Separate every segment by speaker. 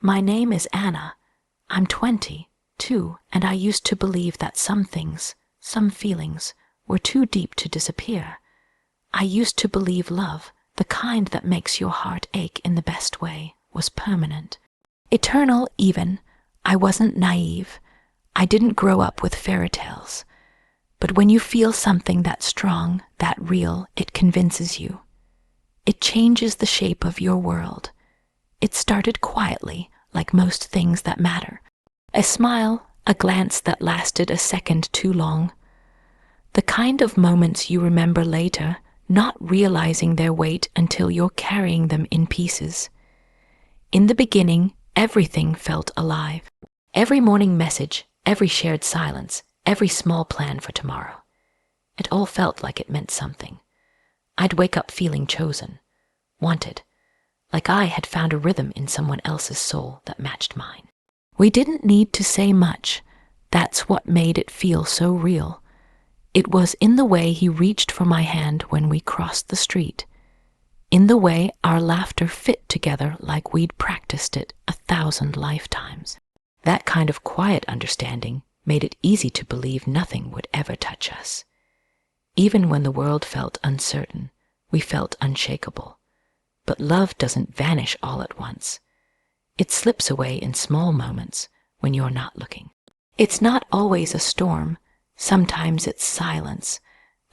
Speaker 1: My name is Anna. I'm 20, too, and I used to believe that some things, some feelings, were too deep to disappear. I used to believe love, the kind that makes your heart ache in the best way, was permanent. Eternal, even. I wasn't naive. I didn't grow up with fairy tales. But when you feel something that strong, that real, it convinces you. It changes the shape of your world. It started quietly, like most things that matter. A smile, a glance that lasted a second too long. The kind of moments you remember later, not realizing their weight until you're carrying them in pieces. In the beginning, everything felt alive. Every morning message, every shared silence, every small plan for tomorrow. It all felt like it meant something. I'd wake up feeling chosen, wanted, like I had found a rhythm in someone else's soul that matched mine. We didn't need to say much. That's what made it feel so real. It was in the way he reached for my hand when we crossed the street, in the way our laughter fit together like we'd practiced it 1,000 lifetimes. That kind of quiet understanding made it easy to believe nothing would ever touch us. Even when the world felt uncertain, we felt unshakable. But love doesn't vanish all at once. It slips away in small moments when you're not looking. It's not always a storm. Sometimes it's silence,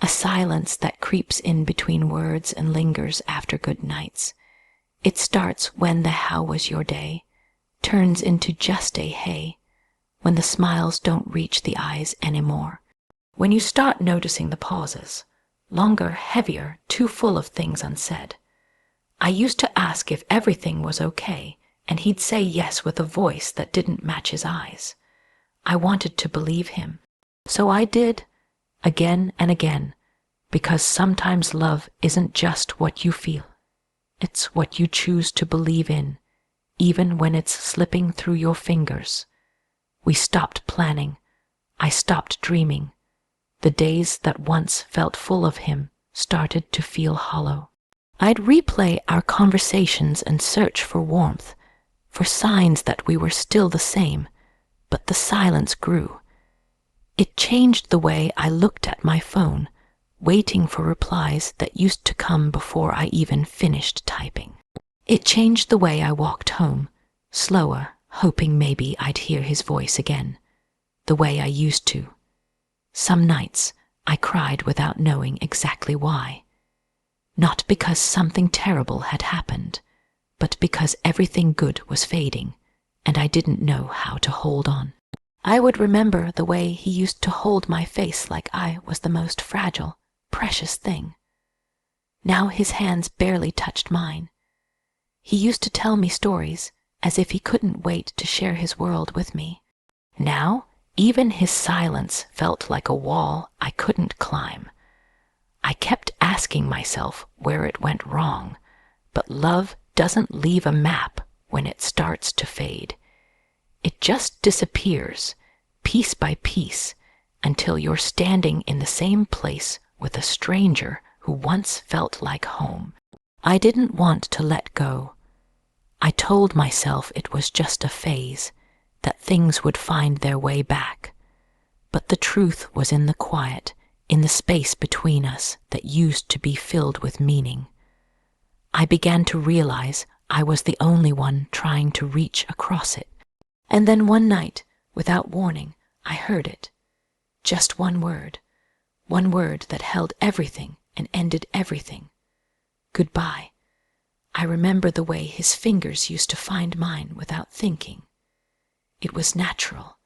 Speaker 1: a silence that creeps in between words and lingers after good nights. It starts when the "how was your day" turns into just a "hey," when the smiles don't reach the eyes anymore. When you start noticing the pauses, longer, heavier, too full of things unsaid. I used to ask if everything was okay, and he'd say yes with a voice that didn't match his eyes. I wanted to believe him. So I did, again and again, because sometimes love isn't just what you feel. It's what you choose to believe in, even when it's slipping through your fingers. We stopped planning. I stopped dreaming. The days that once felt full of him started to feel hollow. I'd replay our conversations and search for warmth, for signs that we were still the same, but the silence grew. It changed the way I looked at my phone, waiting for replies that used to come before I even finished typing. It changed the way I walked home, slower, hoping maybe I'd hear his voice again, the way I used to. Some nights I cried without knowing exactly why. Not because something terrible had happened, but because everything good was fading, and I didn't know how to hold on. I would remember the way he used to hold my face like I was the most fragile, precious thing. Now his hands barely touched mine. He used to tell me stories, as if he couldn't wait to share his world with me. Now, even his silence felt like a wall I couldn't climb. I kept asking myself where it went wrong, but love doesn't leave a map when it starts to fade. It just disappears, piece by piece, until you're standing in the same place with a stranger who once felt like home. I didn't want to let go. I told myself it was just a phase, that things would find their way back. But the truth was in the quiet, in the space between us that used to be filled with meaning. I began to realize I was the only one trying to reach across it. And then one night, without warning, I heard it. Just one word that held everything and ended everything. Goodbye. I remember the way his fingers used to find mine without thinking. It was natural,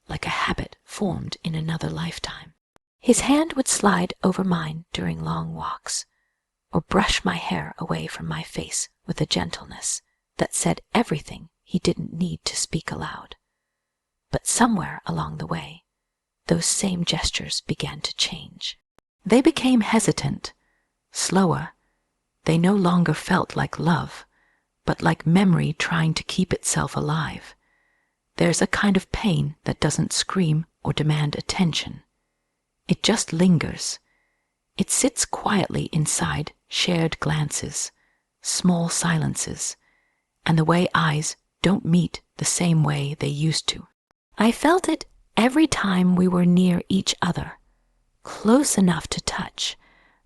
Speaker 1: like a habit formed in another lifetime. His hand would slide over mine during long walks, or brush my hair away from my face with a gentleness that said everything he didn't need to speak aloud. But somewhere along the way, those same gestures began to change. They became hesitant, slower. They no longer felt like love, but like memory trying to keep itself alive. There's a kind of pain that doesn't scream or demand attention. It just lingers. It sits quietly inside shared glances, small silences, and the way eyes don't meet the same way they used to. I felt it every time we were near each other, close enough to touch,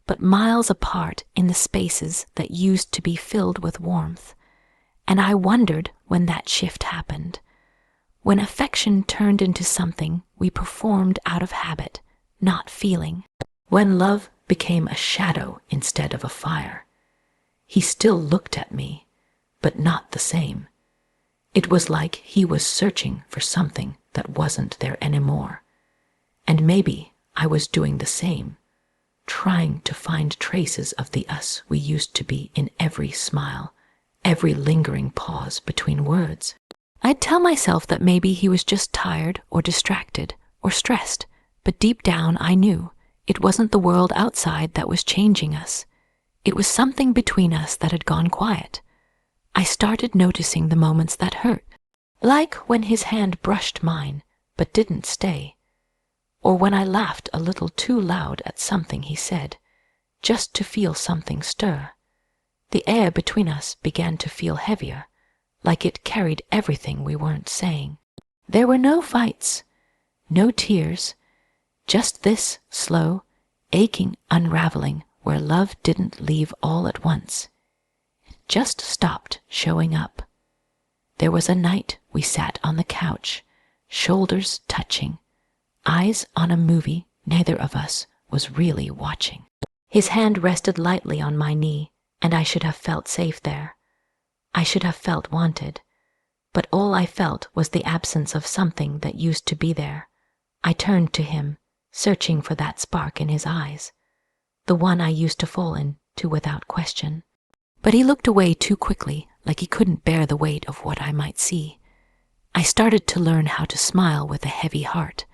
Speaker 1: but miles apart in the spaces that used to be filled with warmth. And I wondered when that shift happened, when affection turned into something we performed out of habit, not feeling, when love became a shadow instead of a fire. He still looked at me, but not the same. It was like he was searching for something that wasn't there anymore. And maybe I was doing the same, trying to find traces of the us we used to be in every smile, every lingering pause between words. I'd tell myself that maybe he was just tired or distracted or stressed, but deep down I knew it wasn't the world outside that was changing us. It was something between us that had gone quiet. I started noticing the moments that hurt, like when his hand brushed mine but didn't stay, or when I laughed a little too loud at something he said, just to feel something stir. The air between us began to feel heavier, like it carried everything we weren't saying. There were no fights, no tears, just this slow, aching unraveling where love didn't leave all at once. It just stopped showing up. There was a night we sat on the couch, shoulders touching, eyes on a movie neither of us was really watching. His hand rested lightly on my knee, and I should have felt safe there. I should have felt wanted, but all I felt was the absence of something that used to be there. I turned to him, searching for that spark in his eyes, the one I used to fall into without question. But he looked away too quickly, like he couldn't bear the weight of what I might see. I started to learn how to smile with a heavy heart,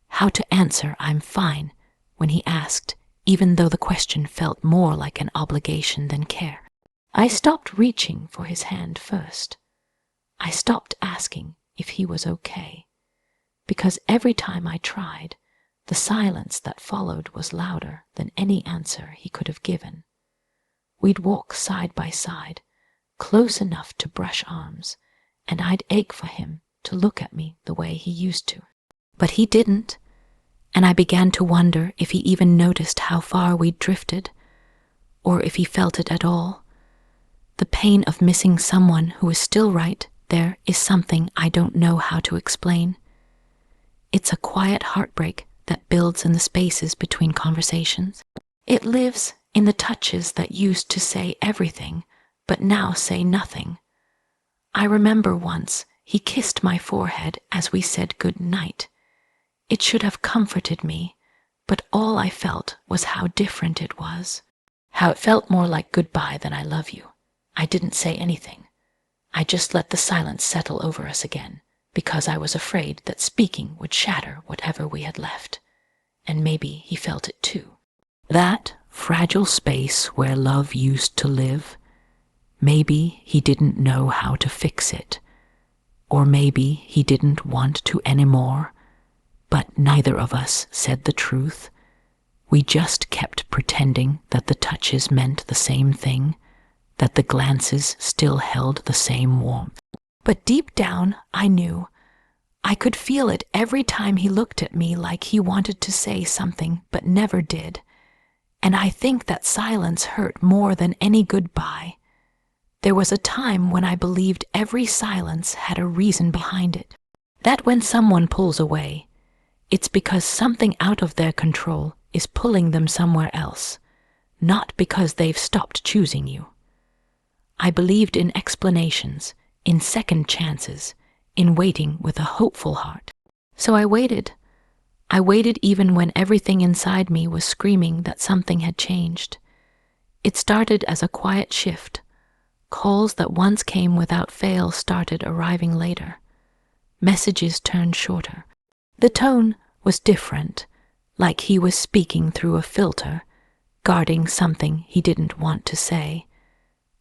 Speaker 1: how to answer "I'm fine" when he asked, even though the question felt more like an obligation than care. I stopped reaching for his hand first. I stopped asking if he was okay, because every time I tried, the silence that followed was louder than any answer he could have given. We'd walk side by side, close enough to brush arms, and I'd ache for him to look at me the way he used to. But he didn't, and I began to wonder if he even noticed how far we'd drifted, or if he felt it at all. The pain of missing someone who is still right there is something I don't know how to explain. It's a quiet heartbreak that builds in the spaces between conversations. It lives in the touches that used to say everything, but now say nothing. I remember once he kissed my forehead as we said good night. It should have comforted me, but all I felt was how different it was. How it felt more like goodbye than I love you. I didn't say anything. I just let the silence settle over us again, because I was afraid that speaking would shatter whatever we had left. And maybe he felt it too. That fragile space where love used to live, maybe he didn't know how to fix it, or maybe he didn't want to anymore, but neither of us said the truth. We just kept pretending that the touches meant the same thing, that the glances still held the same warmth. But deep down, I knew. I could feel it every time he looked at me like he wanted to say something but never did. And I think that silence hurt more than any goodbye. There was a time when I believed every silence had a reason behind it. That when someone pulls away, it's because something out of their control is pulling them somewhere else, not because they've stopped choosing you. I believed in explanations, in second chances, in waiting with a hopeful heart. So I waited. I waited even when everything inside me was screaming that something had changed. It started as a quiet shift. Calls that once came without fail started arriving later. Messages turned shorter. The tone was different, like he was speaking through a filter, guarding something he didn't want to say.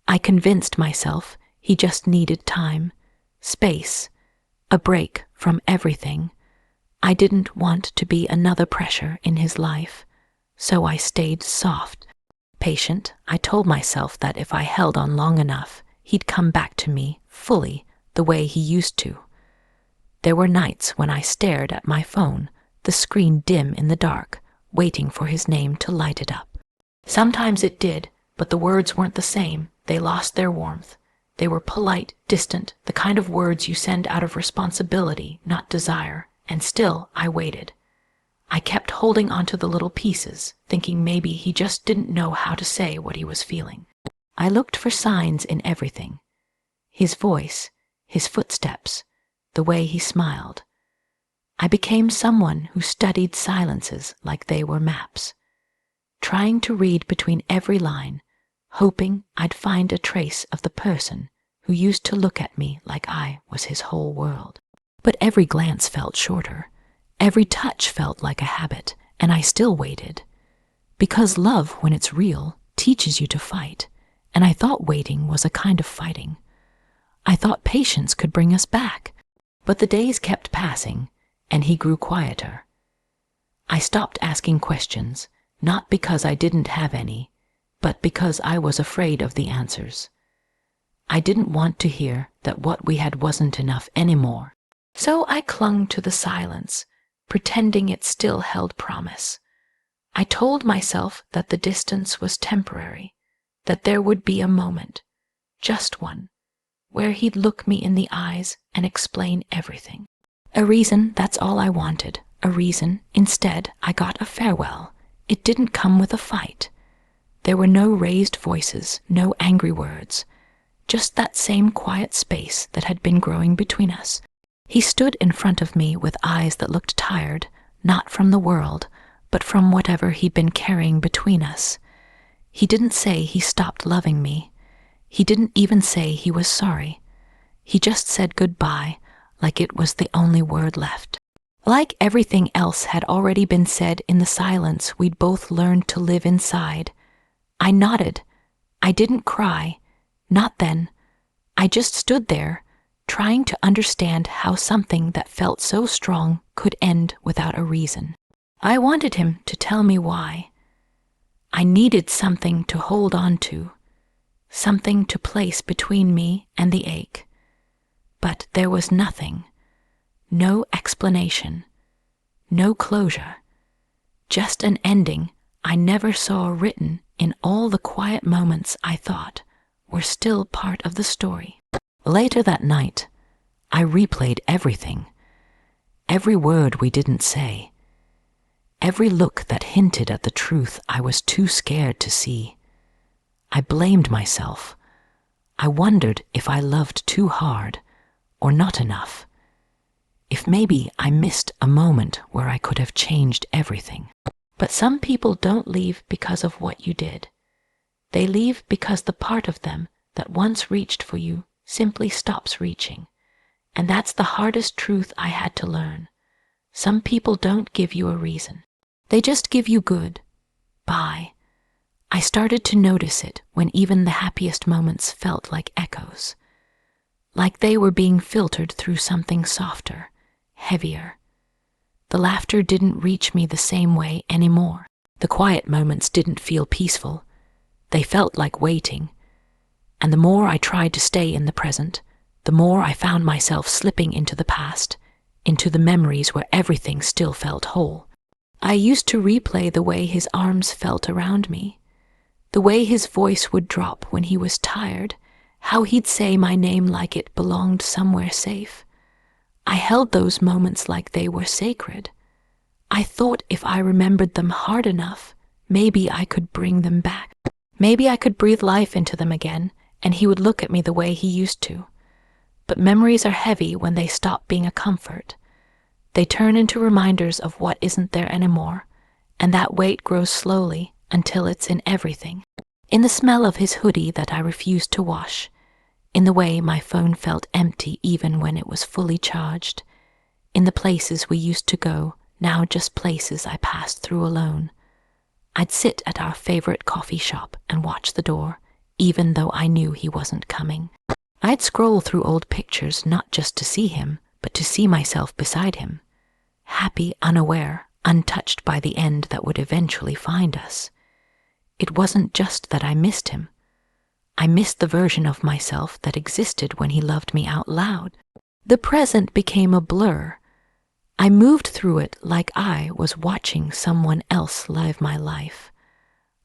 Speaker 1: I convinced myself he just needed time, space, a break from everything. I didn't want to be another pressure in his life, so I stayed soft. Patient, I told myself that if I held on long enough, he'd come back to me fully, the way he used to. There were nights when I stared at my phone, the screen dim in the dark, waiting for his name to light it up. Sometimes it did, but the words weren't the same. They lost their warmth. They were polite, distant, the kind of words you send out of responsibility, not desire, and still I waited. I kept holding onto the little pieces, thinking maybe he just didn't know how to say what he was feeling. I looked for signs in everything. His voice, his footsteps, the way he smiled. I became someone who studied silences like they were maps, trying to read between every line, hoping I'd find a trace of the person who used to look at me like I was his whole world. But every glance felt shorter. Every touch felt like a habit, and I still waited. Because love, when it's real, teaches you to fight, and I thought waiting was a kind of fighting. I thought patience could bring us back, but the days kept passing, and he grew quieter. I stopped asking questions, not because I didn't have any, but because I was afraid of the answers. I didn't want to hear that what we had wasn't enough anymore. So I clung to the silence, pretending it still held promise. I told myself that the distance was temporary, that there would be a moment, just one, where he'd look me in the eyes and explain everything. A reason, that's all I wanted, a reason. Instead, I got a farewell. It didn't come with a fight. There were no raised voices, no angry words, just that same quiet space that had been growing between us. He stood in front of me with eyes that looked tired, not from the world, but from whatever he'd been carrying between us. He didn't say he stopped loving me. He didn't even say he was sorry. He just said goodbye, like it was the only word left. Like everything else had already been said in the silence we'd both learned to live inside. I nodded. I didn't cry. Not then. I just stood there, trying to understand how something that felt so strong could end without a reason. I wanted him to tell me why. I needed something to hold on to, something to place between me and the ache. But there was nothing, no explanation, no closure, just an ending I never saw written in all the quiet moments I thought were still part of the story. Later that night, I replayed everything, every word we didn't say, every look that hinted at the truth I was too scared to see. I blamed myself. I wondered if I loved too hard or not enough, if maybe I missed a moment where I could have changed everything. But some people don't leave because of what you did. They leave because the part of them that once reached for you simply stops reaching. And that's the hardest truth I had to learn. Some people don't give you a reason. They just give you good. Bye. I started to notice it when even the happiest moments felt like echoes, like they were being filtered through something softer, heavier. The laughter didn't reach me the same way anymore. The quiet moments didn't feel peaceful. They felt like waiting. And the more I tried to stay in the present, the more I found myself slipping into the past, into the memories where everything still felt whole. I used to replay the way his arms felt around me, the way his voice would drop when he was tired, how he'd say my name like it belonged somewhere safe. I held those moments like they were sacred. I thought if I remembered them hard enough, maybe I could bring them back. Maybe I could breathe life into them again, and he would look at me the way he used to. But memories are heavy when they stop being a comfort. They turn into reminders of what isn't there anymore, and that weight grows slowly until it's in everything. In the smell of his hoodie that I refused to wash, in the way my phone felt empty even when it was fully charged, in the places we used to go, now just places I passed through alone. I'd sit at our favorite coffee shop and watch the door, even though I knew he wasn't coming. I'd scroll through old pictures not just to see him, but to see myself beside him, happy, unaware, untouched by the end that would eventually find us. It wasn't just that I missed him. I missed the version of myself that existed when he loved me out loud. The present became a blur. I moved through it like I was watching someone else live my life.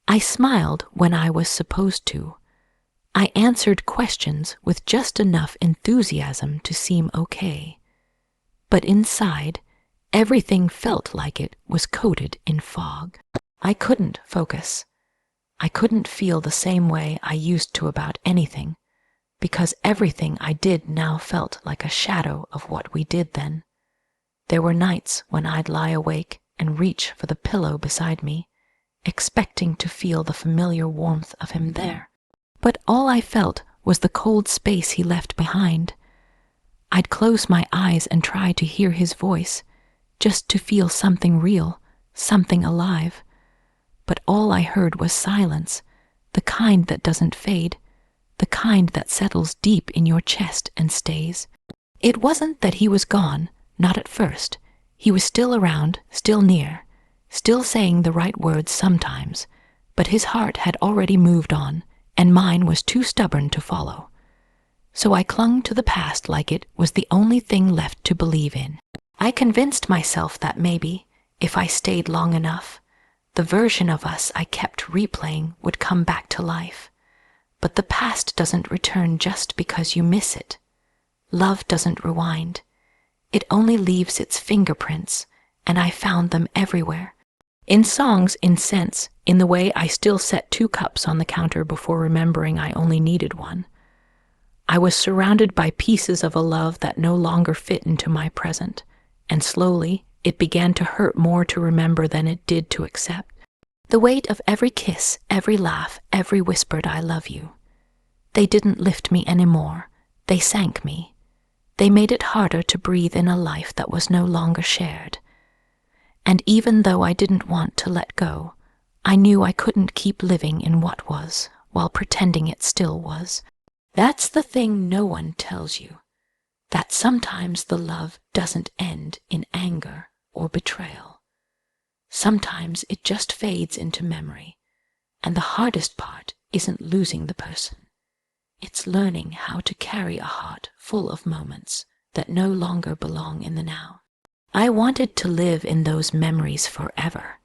Speaker 1: I smiled when I was supposed to. I answered questions with just enough enthusiasm to seem okay. But inside, everything felt like it was coated in fog. I couldn't focus. I couldn't feel the same way I used to about anything, because everything I did now felt like a shadow of what we did then. There were nights when I'd lie awake and reach for the pillow beside me, expecting to feel the familiar warmth of him there. But all I felt was the cold space he left behind. I'd close my eyes and try to hear his voice, just to feel something real, something alive. But all I heard was silence, the kind that doesn't fade, the kind that settles deep in your chest and stays. It wasn't that he was gone, not at first. He was still around, still near, still saying the right words sometimes, but his heart had already moved on, and mine was too stubborn to follow. So I clung to the past like it was the only thing left to believe in. I convinced myself that maybe, if I stayed long enough, the version of us I kept replaying would come back to life. But the past doesn't return just because you miss it. Love doesn't rewind. It only leaves its fingerprints, and I found them everywhere. In songs, in scents, in the way I still set 2 cups on the counter before remembering I only needed one. I was surrounded by pieces of a love that no longer fit into my present, and slowly it began to hurt more to remember than it did to accept. The weight of every kiss, every laugh, every whispered I love you. They didn't lift me anymore. They sank me. They made it harder to breathe in a life that was no longer shared. And even though I didn't want to let go, I knew I couldn't keep living in what was, while pretending it still was. That's the thing no one tells you, that sometimes the love doesn't end in anger or betrayal. Sometimes it just fades into memory, and the hardest part isn't losing the person. It's learning how to carry a heart full of moments that no longer belong in the now. I wanted to live in those memories forever,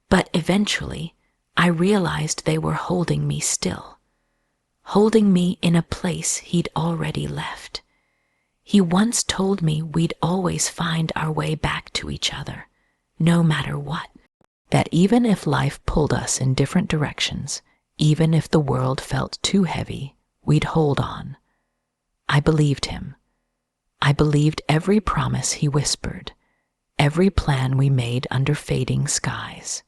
Speaker 1: but eventually I realized they were holding me still, holding me in a place he'd already left. He once told me we'd always find our way back to each other, no matter what. That even if life pulled us in different directions, even if the world felt too heavy, we'd hold on. I believed him. I believed every promise he whispered, every plan we made under fading skies.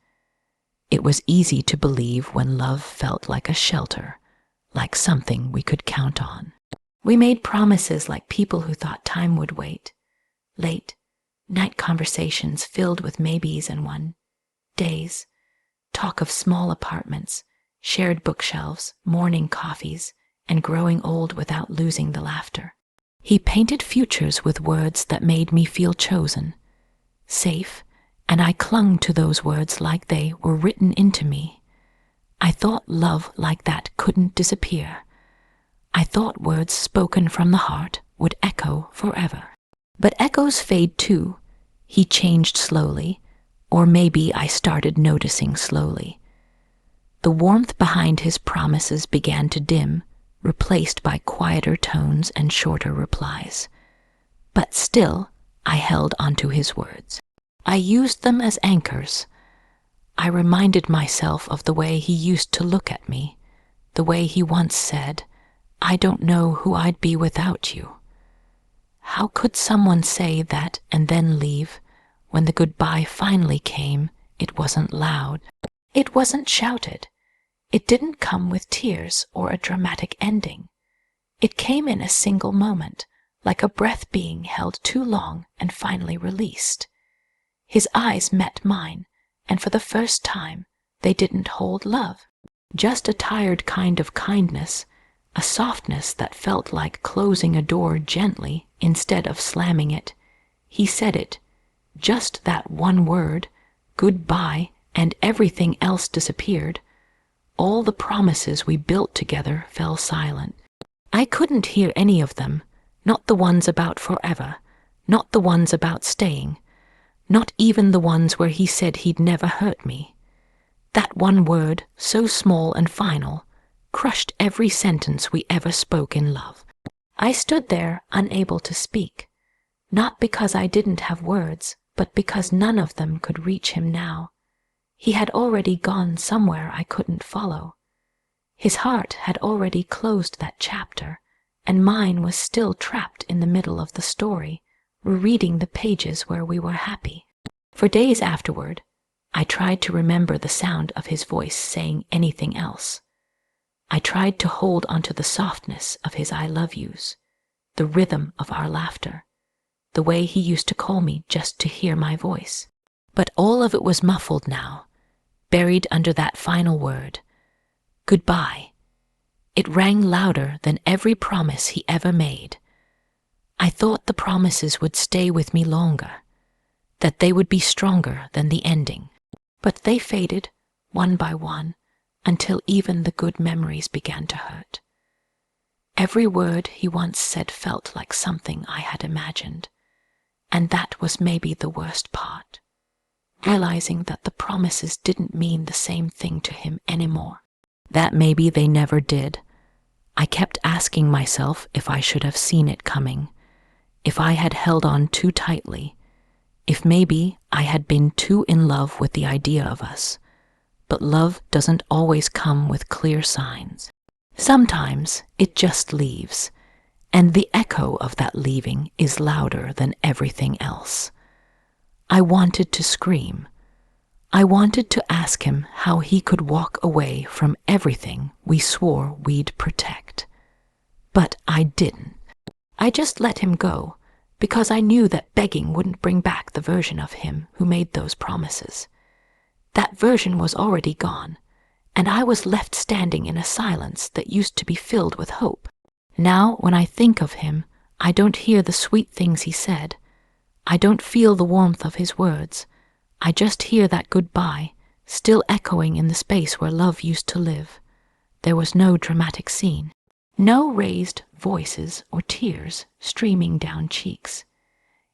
Speaker 1: It was easy to believe when love felt like a shelter, like something we could count on. We made promises like people who thought time would wait. Late night conversations filled with maybes and one days, talk of small apartments, shared bookshelves, morning coffees, and growing old without losing the laughter. He painted futures with words that made me feel chosen, safe, and I clung to those words like they were written into me. I thought love like that couldn't disappear. I thought words spoken from the heart would echo forever. But echoes fade too. He changed slowly, or maybe I started noticing slowly. The warmth behind his promises began to dim, replaced by quieter tones and shorter replies. But still, I held onto his words. I used them as anchors. I reminded myself of the way he used to look at me, the way he once said, "I don't know who I'd be without you." How could someone say that and then leave? When the goodbye finally came, it wasn't loud. It wasn't shouted. It didn't come with tears or a dramatic ending. It came in a single moment, like a breath being held too long and finally released. His eyes met mine, and for the first time, they didn't hold love. Just a tired kind of kindness, a softness that felt like closing a door gently instead of slamming it. He said it, just that one word, goodbye, and everything else disappeared. all the promises we built together fell silent. I couldn't hear any of them, not the ones about forever, not the ones about staying, not even the ones where he said he'd never hurt me. That one word, so small and final, crushed every sentence we ever spoke in love. I stood there, unable to speak, not because I didn't have words, but because none of them could reach him now. He had already gone somewhere I couldn't follow. His heart had already closed that chapter, and mine was still trapped in the middle of the story, rereading the pages where we were happy. For days afterward, I tried to remember the sound of his voice saying anything else. I tried to hold onto the softness of his I love yous, the rhythm of our laughter, the way he used to call me just to hear my voice. But all of it was muffled now, buried under that final word, goodbye. It rang louder than every promise he ever made. I thought the promises would stay with me longer, that they would be stronger than the ending. But they faded, one by one, until even the good memories began to hurt. Every word he once said felt like something I had imagined, and that was maybe the worst part, realizing that the promises didn't mean the same thing to him anymore. That maybe they never did. I kept asking myself if I should have seen it coming, if I had held on too tightly, if maybe I had been too in love with the idea of us. But love doesn't always come with clear signs. Sometimes it just leaves, and the echo of that leaving is louder than everything else. I wanted to scream. I wanted to ask him how he could walk away from everything we swore we'd protect. But I didn't. I just let him go, because I knew that begging wouldn't bring back the version of him who made those promises. That version was already gone, and I was left standing in a silence that used to be filled with hope. Now, when I think of him, I don't hear the sweet things he said. I don't feel the warmth of his words. I just hear that goodbye, still echoing in the space where love used to live. There was no dramatic scene, no raised voices or tears streaming down cheeks.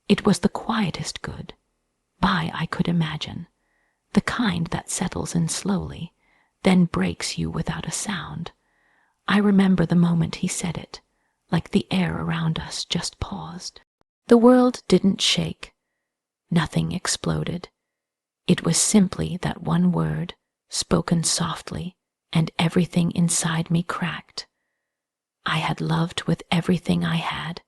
Speaker 1: It was the quietest goodbye I could imagine, the kind that settles in slowly, then breaks you without a sound. I remember the moment he said it, like the air around us just paused. The world didn't shake. Nothing exploded. It was simply that one word, spoken softly, and everything inside me cracked. I had loved with everything I had.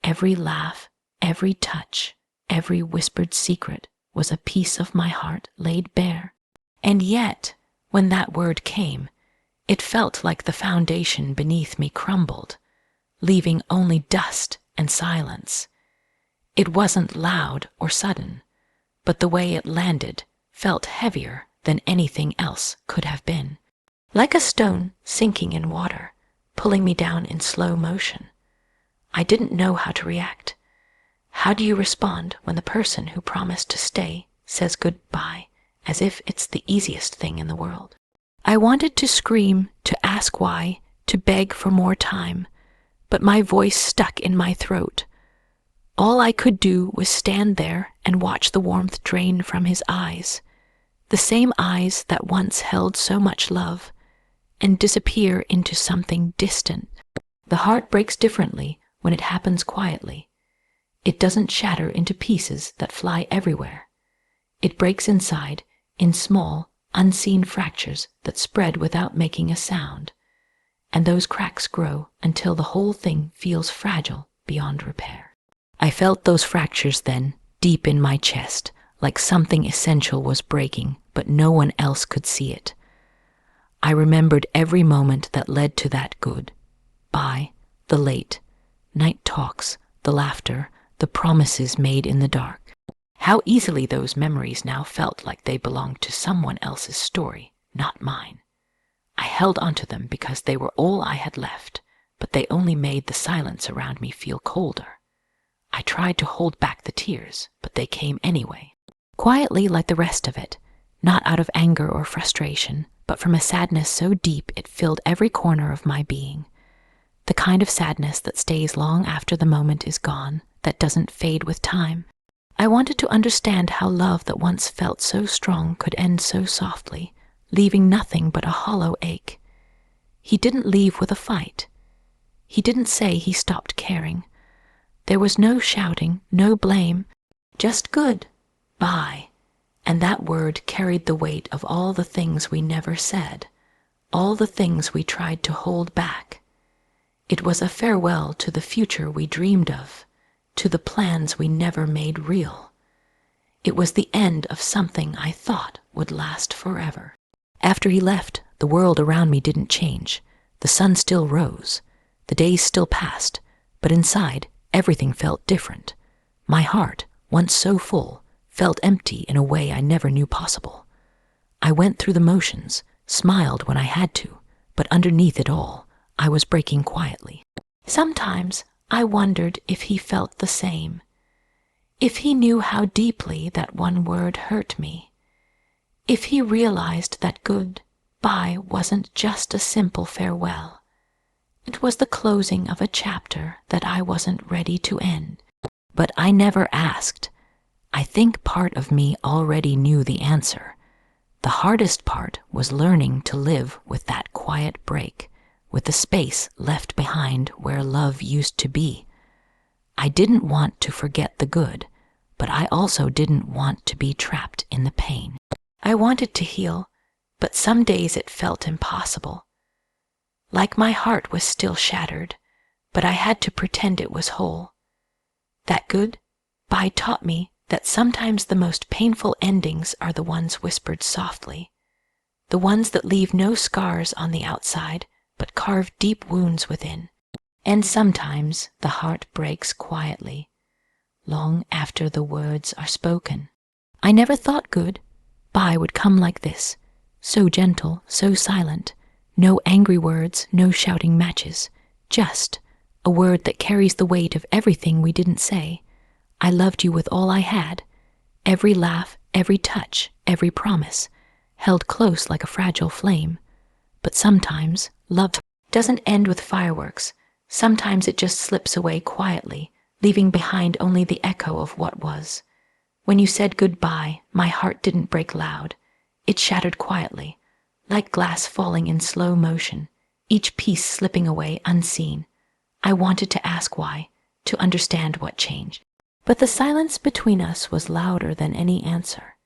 Speaker 1: Every laugh, every touch, every whispered secret was a piece of my heart laid bare. And yet, when that word came, it felt like the foundation beneath me crumbled, leaving only dust and silence. It wasn't loud or sudden, but the way it landed felt heavier than anything else could have been. Like a stone sinking in water, pulling me down in slow motion. I didn't know how to react. How do you respond when the person who promised to stay says goodbye as if it's the easiest thing in the world? I wanted to scream, to ask why, to beg for more time, but my voice stuck in my throat. All I could do was stand there and watch the warmth drain from his eyes, the same eyes that once held so much love, and disappear into something distant. The heart breaks differently when it happens quietly. It doesn't shatter into pieces that fly everywhere. It breaks inside, in small, unseen fractures that spread without making a sound, and those cracks grow until the whole thing feels fragile beyond repair. I felt those fractures then, deep in my chest, like something essential was breaking, but no one else could see it. I remembered every moment that led to that goodbye, the late night talks, the laughter, the promises made in the dark. How easily those memories now felt like they belonged to someone else's story, not mine. I held onto them because they were all I had left, but they only made the silence around me feel colder. I tried to hold back the tears, but they came anyway. Quietly like the rest of it, not out of anger or frustration, but from a sadness so deep it filled every corner of my being. The kind of sadness that stays long after the moment is gone, that doesn't fade with time. I wanted to understand how love that once felt so strong could end so softly, leaving nothing but a hollow ache. He didn't leave with a fight. He didn't say he stopped caring. There was no shouting, no blame, just good, bye. And that word carried the weight of all the things we never said, all the things we tried to hold back. It was a farewell to the future we dreamed of, to the plans we never made real. It was the end of something I thought would last forever. After he left, the world around me didn't change. The sun still rose. The days still passed, but inside, everything felt different. My heart, once so full, felt empty in a way I never knew possible. I went through the motions, smiled when I had to, but underneath it all, I was breaking quietly. Sometimes I wondered if he felt the same, if he knew how deeply that one word hurt me, if he realized that goodbye wasn't just a simple farewell. It was the closing of a chapter that I wasn't ready to end. But I never asked. I think part of me already knew the answer. The hardest part was learning to live with that quiet break, with the space left behind where love used to be. I didn't want to forget the good, but I also didn't want to be trapped in the pain. I wanted to heal, but some days it felt impossible. Like my heart was still shattered, but I had to pretend it was whole. That goodbye taught me that sometimes the most painful endings are the ones whispered softly, the ones that leave no scars on the outside, but carve deep wounds within. And sometimes the heart breaks quietly, long after the words are spoken. I never thought goodbye would come like this, so gentle, so silent. No angry words, no shouting matches, just a word that carries the weight of everything we didn't say. I loved you with all I had, every laugh, every touch, every promise, held close like a fragile flame. But sometimes love doesn't end with fireworks. Sometimes it just slips away quietly, leaving behind only the echo of what was. When you said goodbye, my heart didn't break loud. It shattered quietly, like glass falling in slow motion, each piece slipping away unseen. I wanted to ask why, to understand what changed. But the silence between us was louder than any answer.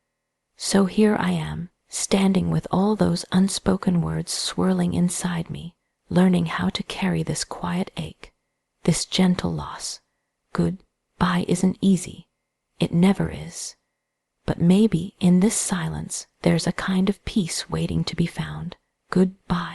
Speaker 1: So here I am, standing with all those unspoken words swirling inside me, learning how to carry this quiet ache, this gentle loss. Goodbye isn't easy. It never is. But maybe in this silence there's a kind of peace waiting to be found. Goodbye.